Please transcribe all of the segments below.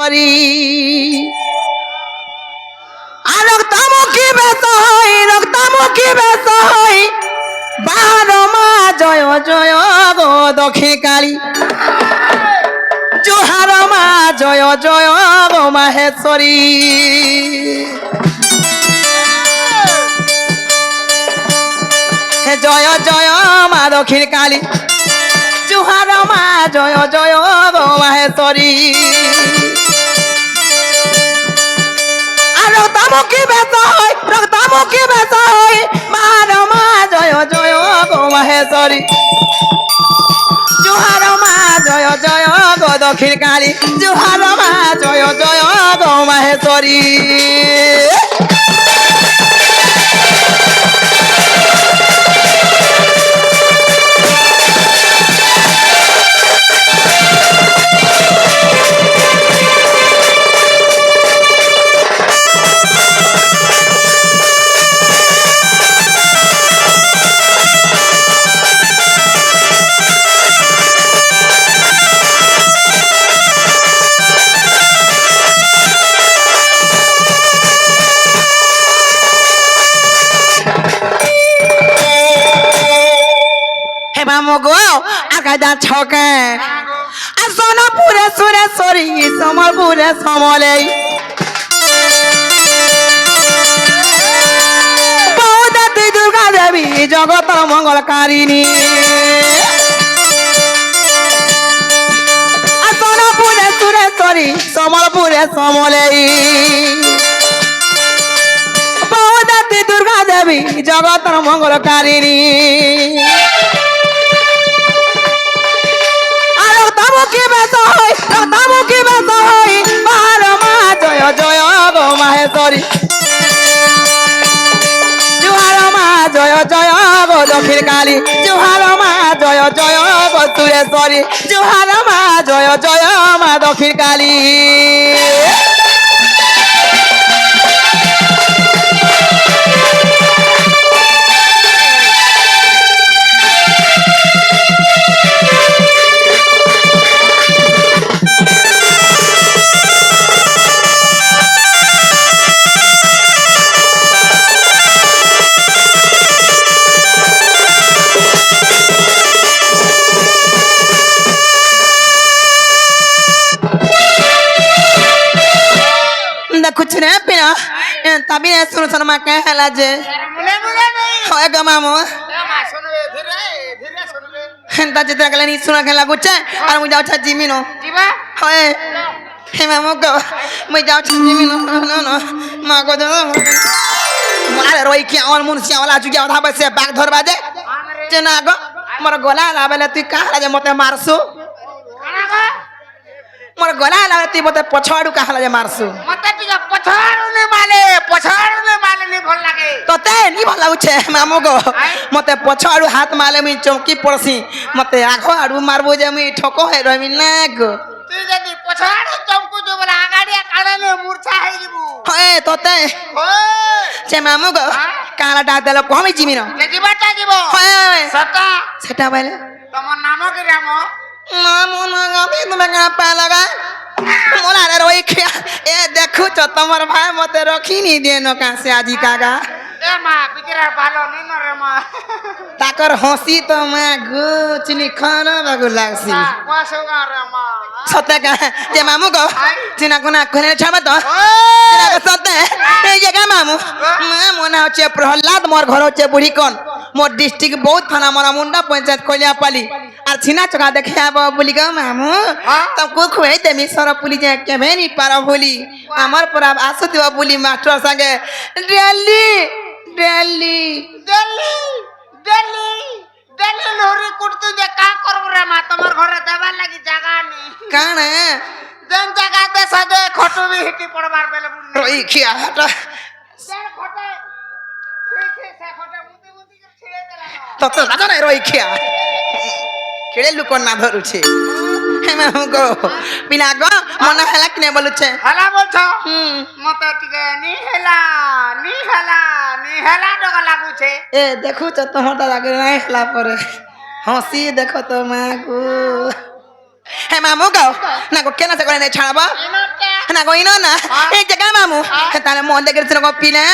sorry আর রক্তামুখী বেশ হই রক্তামুখী বেশ হই বারো মা জয় জয় গো দক্ষিণ কালী জোহার মা জয় জয় গো মাহেশ্বরী জয় জয় মা দক্ষিণ কালী জোহার মা জয় জয় গো মাহেশ্বরী আর রক্তামুখী বেশ হই রক্তামুখী বেশ হই বারো মা জয় জয় গো মাহেশ্বরী জোহার মা জয় জয় গো দক্ষিণ কালী জোহার মা জয় জয় গো মাহেশ্বরী গো আগাদা ছকে সোনাপুরে সুরেশ্বরী সমলপুরে সমলেই বৌদাতি দুর্গা দেবী জগত মঙ্গলকারিণী সোনাপুরে সুরেশ্বরী সমলপুরে সমলেই বৌদাতি দুর্গা দেবী জগত মঙ্গলকারিণী রক্তামুখী বেশ হই রক্তামুখী বেশ হই বারো মা জয় জয় গো মাহেশ্বরী জোহার মা জয় জয় গো দক্ষিণ কালী জোহার মা জয় জয় গো সুরেশ্বরী জোহার মা জয় জয় মা দক্ষিণ কালী कुछ नहीं पिना तभी नहीं सुन सुन मैं कह हला जे होएगा मामू हेंता जितना कल नहीं सुना कहला कुछ और मुझे जाओ छा जिमी नो होए हे मामू को मुझे जाओ छा जिमी नो नो माँ को दो मारे रोई क्या और मुंशिया वाला चुकिया उठा बस से बैग धर बाजे जना को मर गोला लावेले तू कहाँ जे मते मारसु मोर गला लागती मते पछाडू कहला जे मारसु मते तुझे पछाडू ने माले नहीं भल लागे तते नी भल लागु छे मामू को मते पछाडू हाथ माले मी चौकी पड़सी मते आखो आडू मारबो जे मी ठको है रमी ना को तू जदी पछाडू चमकू जो बोला आगाडिया काने मूर्छा है जीबू होए तते छे मामू को काला डाक देलो कोमी जिमी न के जीवटा जीवो होए सटा सेटा बाले तमर नामो के रामो मामू ना गमी तुम्हें क्या पा लगा मोला रे रोई खिया ए देखो तो तमर भाई मते रखी नहीं देनो का से आजी कागा ए मां बिकरा भालो नहीं न रे मां ताकर हंसी तो मैं गुचनी खाना बागु लागसी वासोगा रे मां सत्य का जे मामू को चिना को ना खोले छाबा तो चिना को सत्य ए जगह मामू मामू ना होचे प्रहलाद मोर घर होचे बुढ़ी कोन मोर डिस्ट्रिक्ट बहुत थाना मोरा मुंडा पंचायत कोलिया पाली আর ছিনা চকা দেখে আব বলি গো মামু তমকু খুয়াই দেমি সর পুলি যে কেবে নি পারা বলি আমার পরা আসুতিব বলি মাস্টার সঙ্গে দিল্লি দিল্লি দিল্লি দিল্লি দিল্লি লোরি কুটতু যে কা করব রে মা তোমার ঘরে দেবার লাগি জায়গা নি কাণ দেন জায়গাতে সাজে খটু বি হিটি পড়বার বেলে বুড়ি রই খিয়া হটা দেন খটে সে খটে মুতি মুতি ছিড়ে দেলা তত রাজা নাই রই খিয়া কেড়ে লুক না ধরুছে হেমা গো বিনা গো মন হেলা কিনে বলুছে হেলা বলছো মতে টিকে নি হেলা ডগা লাগুছে এ দেখু তো তোমারটা লাগে নাই হেলা পরে হসি দেখো তো মা গো হে মামু গো না গো কেনা সে করে নাই ছাড়াবা এনতে না কইনো না এই জায়গা মামু তাহলে মন দেখেছিল কপিলা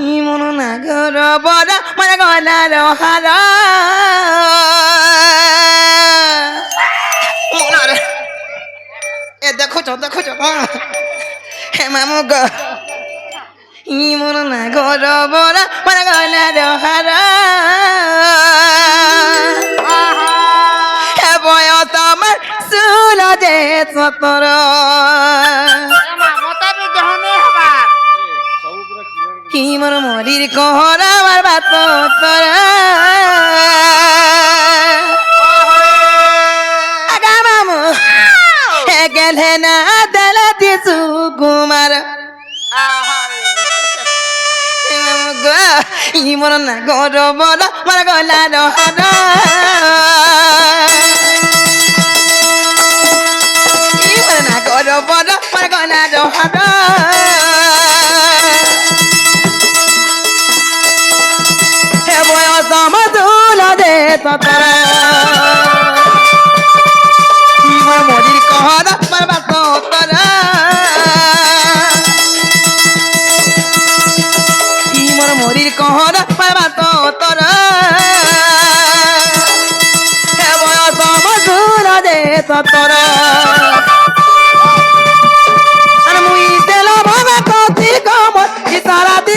ই মনো না গর বড় মানে গলার হার মনারে এ দেখো হে মামু গ ই মনো না গর বড় মানে গলার হার বয়স আমার সুরজে সতর কি মর মরির কহর আমার বাত তোর আগা মামু হে গেলে না দেলা দিসু কুমার ই মর না গর বড় মার গলার হার বড় মার গলার হার হে বয়স মধুল দে ততর ইমর মরির কহর মার বাত তোর ইমর মরির কহর মার বাত তোর হে বয়স মধুল দে ততর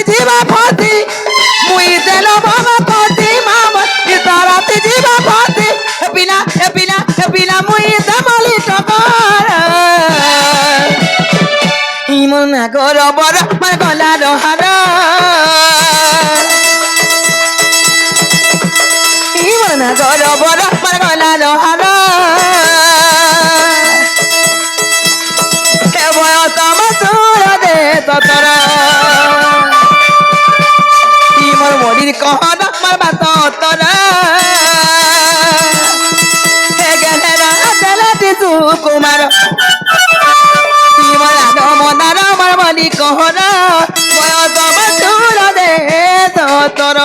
জীবা ফতি মুই দেলো বাবা ফতি মামা ইতারাতে জীবা ফতি পিলা মুই দামলি টকর ইমন না গর বড় মার গলার হার ইমন না গর বড় মার গলার হার কে বয়স আমার সুর দে ততর ইমর মরির কহর মার বাত তোর হে গেলে রাতেলা দিসু কুমার ইমর আগ মনার মার বলি কহর বয়স আমার সুর দে তোর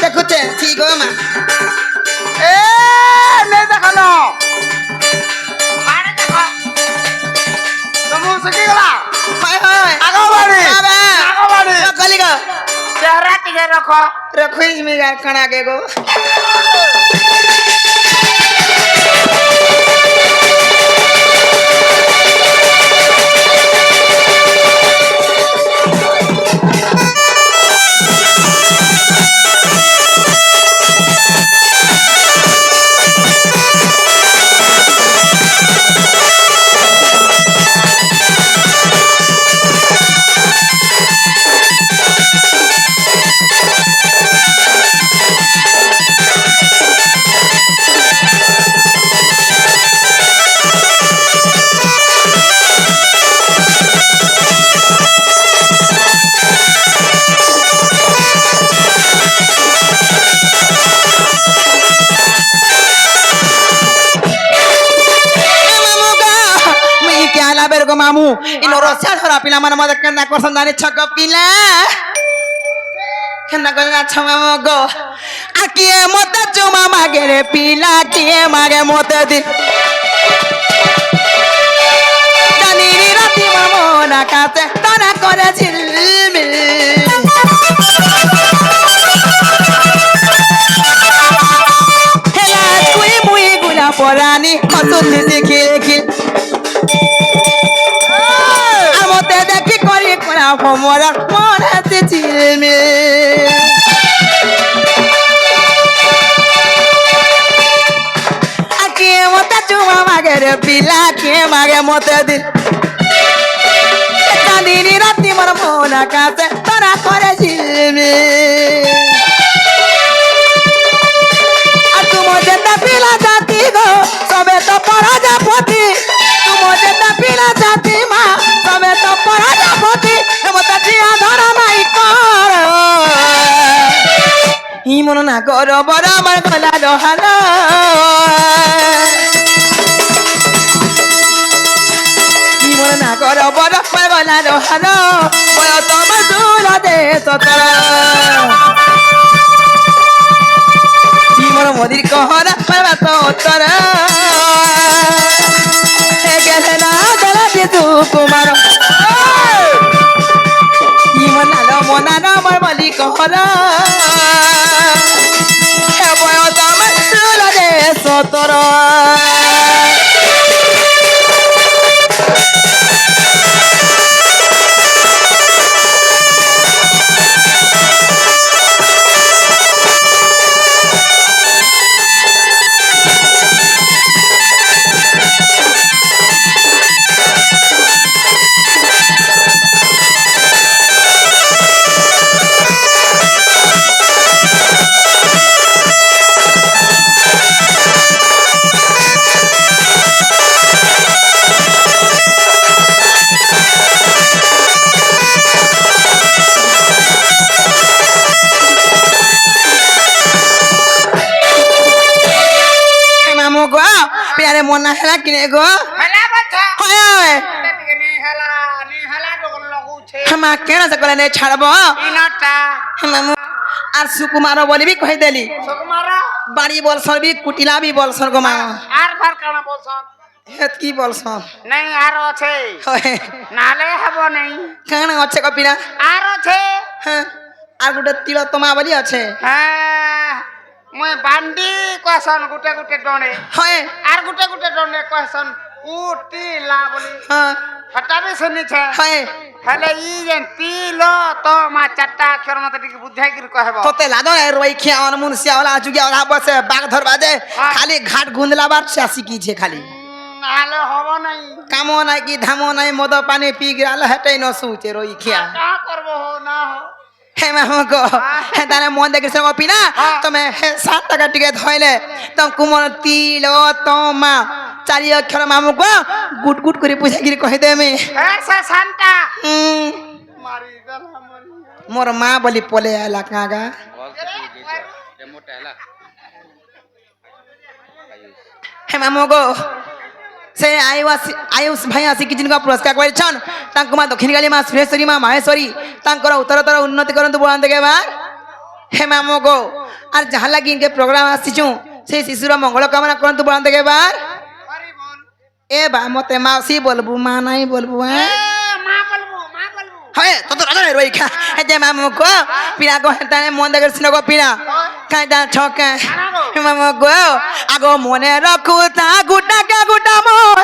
দেখুছে ঠিক মা এ নেই দেখানো চেহারা টিকে রখো रखोइस में कणा के गो मामू इन रोसिया छोरा पिला मन मदद करना करसन जाने छक पिला केना करना छ मामू गो आकिए मत चुमा मागे रे पिला किए मागे मत दिन जानी री राती मामू ना काते तना करे झिलमिल हेला कुई मुई गुला परानी हसुन दिसी खिल खिल আমতে দেখি করি করা ভমরা মন হাতে চিলমে পিলা কে মাগে মতে দিন চাঁদিনী রাতি মোর মন আকাশে তারা করে ঝিলমি আর তুমো যেটা পিলা জাতি গো সবে তো পরাজাপতি তুমো যেটা পিলা জাতি মা সবে তো পরাজাপতি হেমতা জিয়া ধরা নাই কর ই মন না কর বড় আমার গলা রহালো ই মন না কর বড় আমার গলা রহালো বয় তোমার দুল দে সতর ই মন মদির কহরা পাবা তো উত্তর হে গেলে না গলা দিয়ে তু কুমার ই মন আলো মনানো আমার বলি কহরা সতর প্যারে মন না হেলা কিনে গো হেলা বাছা হয় টিকে নি হেলা ডগল লাগুছে মা কেন সকলে নে ছাড়বো ইনাটা মামু আর সুকুমার বলিবি কই দেলি সুকুমার বাড়ি বল সরবি কুটিলা বি বল সর গো মা আর ফার কানা বলছ হেত কি বলছ নাই আর আছে হয় নালে হব নাই কেন আছে কপিলা আর আছে হ্যাঁ আর গুটে তিল তোমা বলি আছে হ্যাঁ মই বান্ডি কয়ছন গুটে গুটে ডনে হয় আর গুটে গুটে ডনে কয়ছন উটি লা বলি হ্যাঁ হটাবি শুনিছে হয় হেলে ই যেন তিল তো মা চারটা অক্ষর মতে টিকে বুঝাই করে কহব তোতে লাদো রই খিয়া অন মুনসিয়া ওলা জুগিয়া ওলা বসে বাগ ধরবা যে খালি ঘাট গুন্দলাবার চাষি কিছে খালি নালে হব নাই কামো নাই কি ধামো নাই মদ পানি পি গেল হেটাই ন সুচে রই খিয়া কা করব হো না হো হে মামু গো হে তারে মন দেখে সঙ্গ পিনা তুমি হে 7 টাকা টিকে ধইলে তম কুমন তিল তোমা চারি অক্ষর মামু গো গুট গুট করে বুঝা গিরি কই দে আমি হে সে শান্তা মারি গলা মরি মোর মা বলি পলে আলা কাগা হে মামু গো সে আয়ুষ ভাই আসি কি জিনকা পুরস্কার করেছন তাঙ্কু মা দক্ষিণ কালী মা সুরেশ্বরী মা মাহেশ্বরী তাঙ্কর উত্তরতর উন্নতি করন্তু বলান থেকে এবার হে মামু গো আর যাহা লাগি ইনকে প্রোগ্রাম আসিছু সেই শিশুর মঙ্গল কামনা করন্তু বলান থেকে এবার হরি বল এ বা মতে মাসি বলবু মা নাই বলবু হ্যাঁ মা বলবো হয় তত রাজা রই খা হে যে মামু গো পিনা গো হেতানে মন দেখে শুনো গো পিনা কাইটা ছকা হে মামু গো আগো মনে রাখু তা গুটাকা গুটা মোর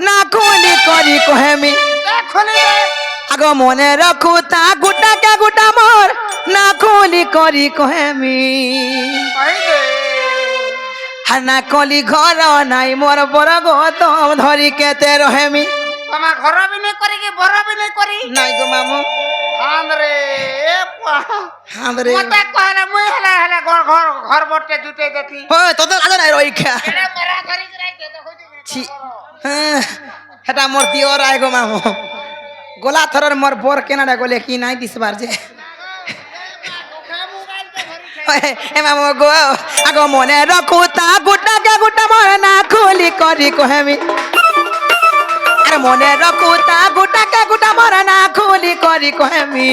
না খুলি করি কহেমি দেখনি আগো মনে রাখু তা গুটাকা গুটা মোর না খুলি করি কহেমি কই দে হানা কলি ঘর নাই মোর বড় গো তম ধরি কেতে রহেমি তোমা ঘর বিনে করি কি বড় বিনে করি নাই গো মামু হান্দরে এ পা হাঁদরে মতে কহলে মুই হেলা হেলা ঘর ঘর ঘর বটে জুটে দেতি হয় তত রাজা নাই রই খা এরে মেরা ধরি করে দে কই দিবি ছি হ্যাঁ হেটা মোর দিওর আই গো মামু গোলা থরর মোর বোর কেনাডা গলে কি নাই দিসবার যে মোবাইল তে ধরি হে মামু গো আগো মনে রাখু তা গুটাকা গুটা মোর না খুলি করি কহেমি আরে মনে রাখু তা গুটাকা গুটা মোর না খুলি করি কহেমি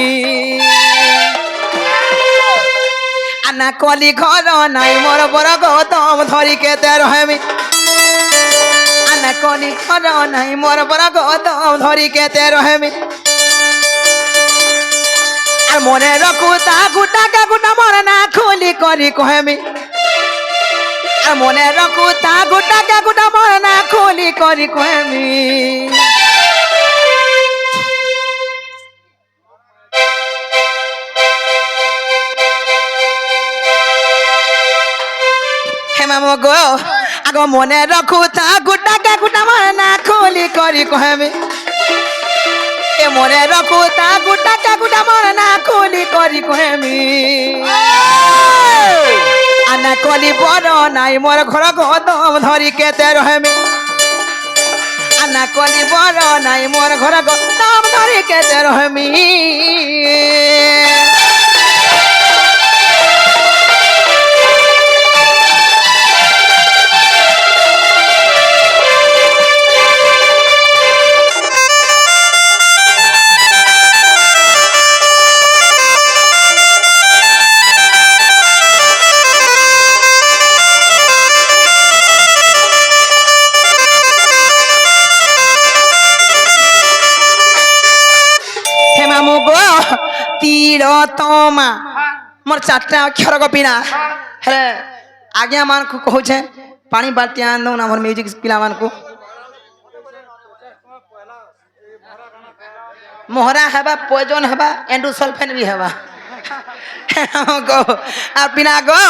আনা কলি ঘর নাই মোর বড় গৌতম ধরি কেতে রহেমি আনা কলি ঘর নাই মোর বড় গৌতম ধরি কেতে রহেমি আর মনে রাখু তা গুটাকা গুটা মোর না খুলি করি কহেমি আর মনে রাখু তা গুটাকা গুটা মোর না খুলি করি কহেমি হে মামু গো আগ মনে রাখু তা গুটাকে গুটা মনে না খুলি করি কহেমি এ মনে রাখু তা গুটাকে গুটা মনে না খুলি করি কহেমি আনা কলি বড় নাই মোর ঘর গদম ধরি কেতে রহেমি আনা কলি বড় নাই মোর ঘর গদম ধরি কেতে রহেমি তিলোত্তমা মোর চারটা অক্ষর গপিনা হ্যাঁ আজ্ঞা মানকু কହୁছে পানি বালতি আন দઉં না মোর মিউজিক পিলা মানকু মোহরা হেবা পয়জন হেবা এন্ডোসলফেন भी হেবা গো আর পিনা গো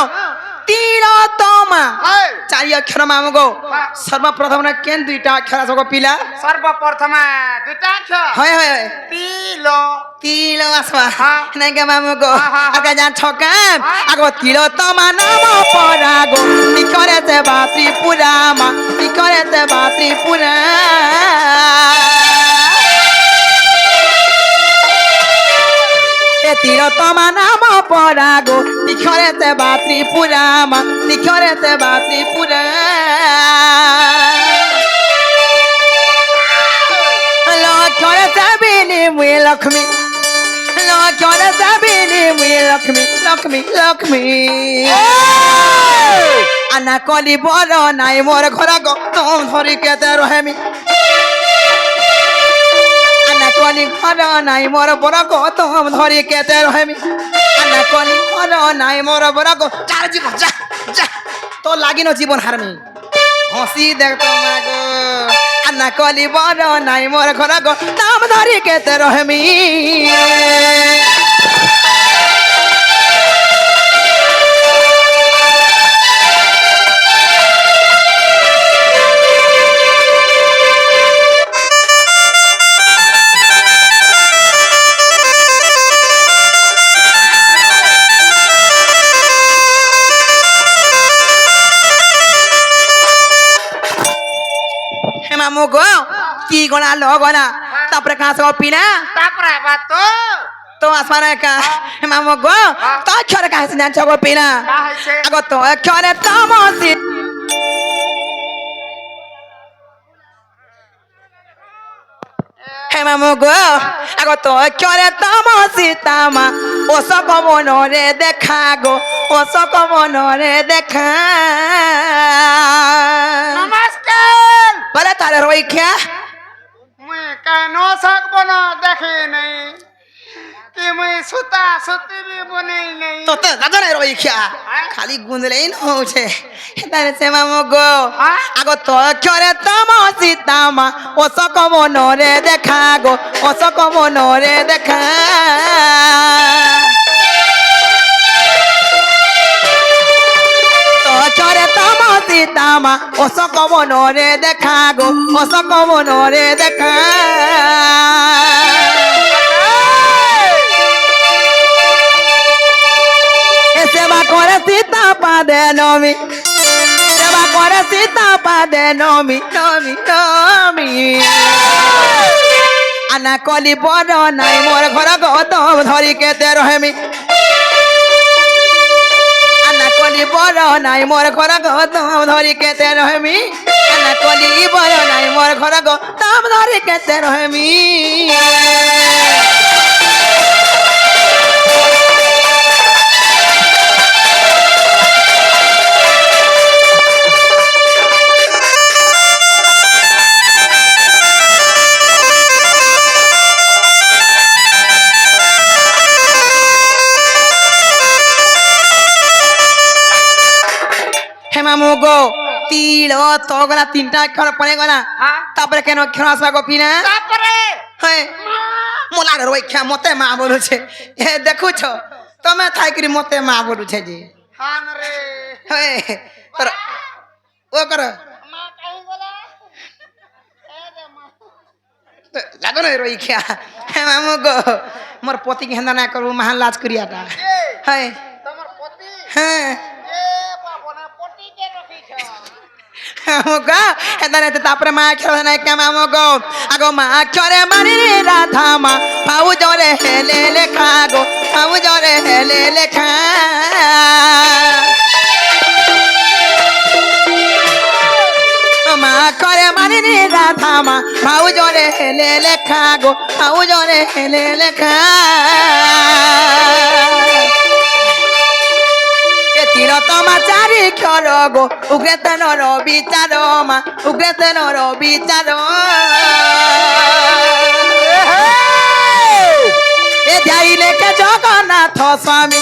তিলোত্তমা চারি অক্ষর মামু গো সর্বপ্রথম না কেন দুইটা অক্ষর আছে গো পিলা সর্বপ্রথমে দুইটা অক্ষর হয় হয় তিলো তিলো আসবা নাই গে মামু গো আগে জান ছকাম আগো তিলোত্তমা নাম পরাগো কি করেছে বা ত্রিপুরা মা কি করেছে বা ত্রিপুরা এ তিলোত্তমা নাম পরাগো কি করেছে বা ত্রিপুরা মা কি করেছে বা ত্রিপুরা লক্ষ্মী দেবিনী মুই লক্ষ্মী লক্ষ্মী দেবিনী মুই লক্ষ্মী লক্ষ্মী লক্ষ্মী আনা কলি বড় নাই মোর ঘর গতম ধরি কেতে রহেমি আনা কলি ঘর নাই মোর বড় গতম ধরি কেতে রহেমি আনা কলি ঘর নাই মোর বড় চার জীবন যা যা তো লাগিনো জীবন হারমি হসি দেখ তোমাগো আনা কলি বড় নাই মোর ঘর গতম ধরি কেতে রহেমি মামু গো কি গনা লগনা তারপরে কাঁচ পিনা তারপরে আবার তো তো আসমানে কা মামু গো তো অক্ষরে কাছে জানছ গো পিনা কা হইছে আগো তো অক্ষরে তামসি হে মামু গো আগো তো অক্ষরে তামসি তামা ও সক মনরে দেখা গো ও সক মনরে দেখা নমস্কার বলে তারে রইখ্যা মুই কেন থাকবো না দেখে নাই কি মুই সুতা সুতি বি বনেই নাই তো তো গাজরে রইখ্যা খালি গুন্দলেই ন হচ্ছে তারে সে মামু গো আগো তো অক্ষরে তামসি তামা ও সক মনরে দেখা গো ও সক মনরে দেখা অক্ষরে তামসি তামা ও সক মনরে দেখা গো ও সক মনরে দেখা সেবা করে সীতা পাদে নমি সেবা করে সীতা পাদে নমি নমি নমি আনা কলি বড় নাই মোর ঘর গতম ধরি কেতে রহেমি আনা কলি বড় নাই মোর ঘর গতম ধরি কেতে রহেমি আনা কলি বড় নাই মোর ঘর গতম ধরি কেতে রহেমি মামু গো তিল তো গলা তিনটা অক্ষর পড়ে গলা তারপরে কেন অক্ষর আসা গো পিনা তারপরে হ্যাঁ মোলার রইখ্যা মতে মা বলুছে এ দেখুছ তুমি থাইকরি মতে মা বলুছে যে হান রে হ্যাঁ তোর ও কর মা কাহি গলা এ দে মা জানো না রই খেয়া হ্যাঁ মামু গো মোর পতি হেন্দা না করবো মহান লাজ করিয়াটা এ হ্যাঁ তোমার পতি হ্যাঁ এ বাবনা পতি কে রখিছ মামু গো হেন্দা না তারপরে মা খেলে না কে মামু গো আগো মা চরে মারি রে রাধা মা পাউ জরে হেলে লেখা গো পাউ জরে হেলে লেখা মা করে মারি রে রাধা মা পাউ জরে হেলে লেখা গো পাউ জরে হেলে লেখা তিরতমা চারি ক্ষর গো উগ্রেতে নর বিচার মা উগ্রেতে নর বিচার এ যাইলে কে জগন্নাথ স্বামী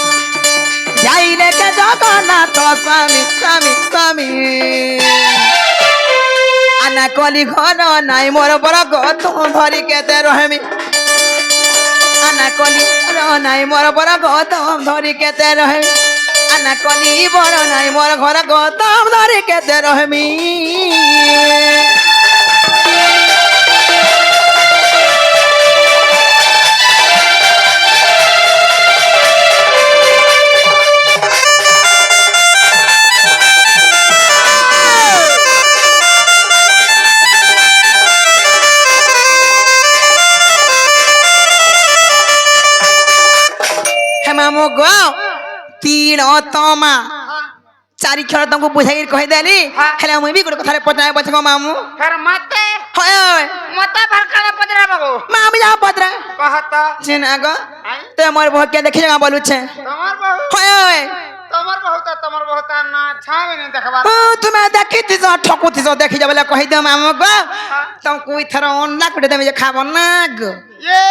যাইলে কে জগন্নাথ স্বামী স্বামী স্বামী আনা কলি ঘর নাই মোর বড় গৌতম ধরি কেতে রহমি আনা কলি ঘর নাই মোর বড় গৌতম ধরি কেতে রহমি আনা কলি বড় নাই মোর ঘর গৌতম ধরি কেতে রহমি মামু গো তিরতমা চারি ক্ষর তোমাকে বুঝাই কহিদেলি হেলে মুই বি গোটে কথারে পচাই বছ গো মামু ফের মতে হয় হয় মতে ভালকালে পদরা বাবু মামু যা পত্রা কহত চিনা গো আই তে মোর বহকে দেখি যা বলুছে তোমার বহু হয় হয় তোমার বহুত না ছাবে নি দেখবা ও তুমি দেখিতিছ ঠকুতিছ দেখি যা বলে কহি দিও মামু গো তম কই থর অন্না কুটে দেবে যে খাব না গো এ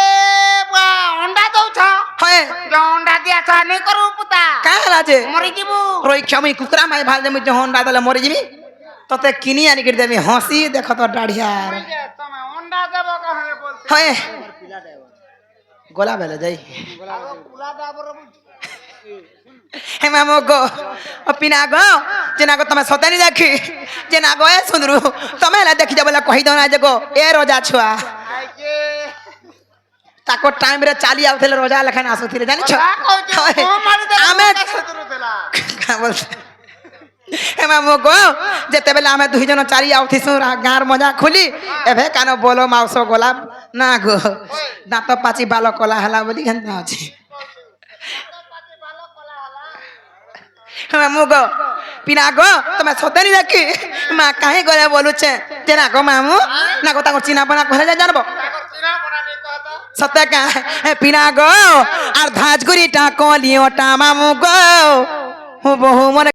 বা অন্ডা দউছ হয় যে অন্ডা দিয়া চা নি করু পুতা কাহলা আছে মরি দিবু রই ক্ষমি কুকুরা মাই ভাল দেমি হন্ডা দলে মরে যাবি তোতে কিনি আনি করে দেবি হসি দেখ তোর দাড়িয়ার তুমি অন্ডা দেব কহে বলছি হয় গোলা বেলে যাই পুলা দাবর হে মামু গো ও পিনা গো যে না গো তুমি সতানি দেখি যে না গো এ সুন্দরু তুমি এলা দেখি যা বলে কহি দাও না যে গো এ রোজা ছুয়া আই যে তাকো টাইম রে চালি আউথলে রোজা লেখান আসুথিলে জানিছ কইছ ও মারি দে আমি সেতুরু দেলা কা বলছে হে মামু গো যেতেবেলে আমি দুইজন চারি আউথিসু গাঁর মজা খুলি এভে কান বলো মাউস গোলাপ না গো দাঁত পাচি বাল কলা হেলা বলি কেন আছে মামু গো পিনা গো তুমি সতেনি দেখি মা কাহে গলে বলুছে যে না গো মামু না গো তাকে চিনা পনা ঘরে যা জানবো চিনা বনাবি কহত সত্য কা পিনা গো আর ধাজগুড়িটা কলিওটা মামু গো বহু মনে